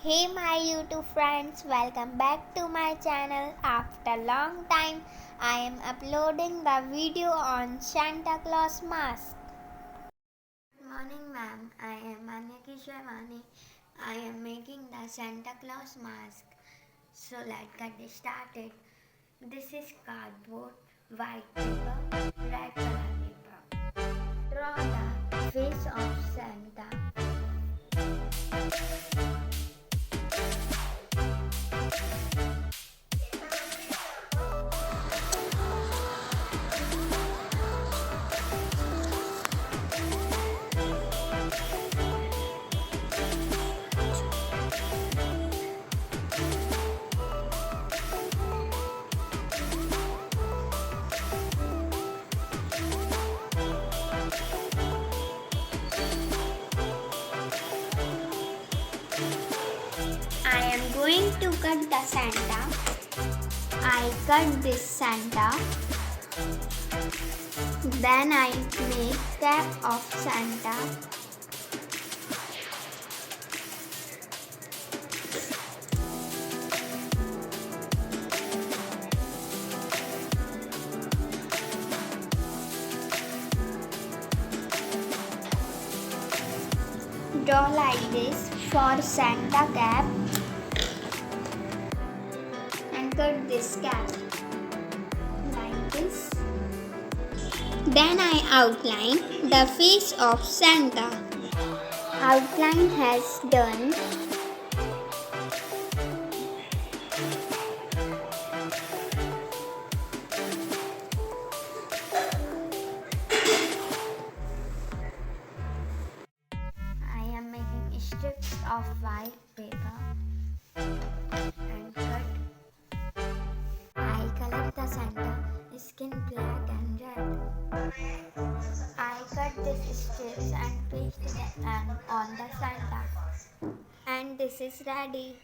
Hey my YouTube friends, welcome back to my channel. After long time, I am uploading the video on Santa Claus mask. Good morning ma'am, I am Anaki Shavani. I am making the Santa Claus mask. So let's get started. This is cardboard, white paper, red color paper. Draw the face of Santa. I am going to cut the Santa. I cut this Santa. Then I make cap of Santa. Draw like this for Santa cap and cut this cap like this. Then I outline the face of Santa. Outline has done. I am making strips of white paper and cut. I color the Santa skin black and red. I cut these strips and paste them on the Santa. And this is ready.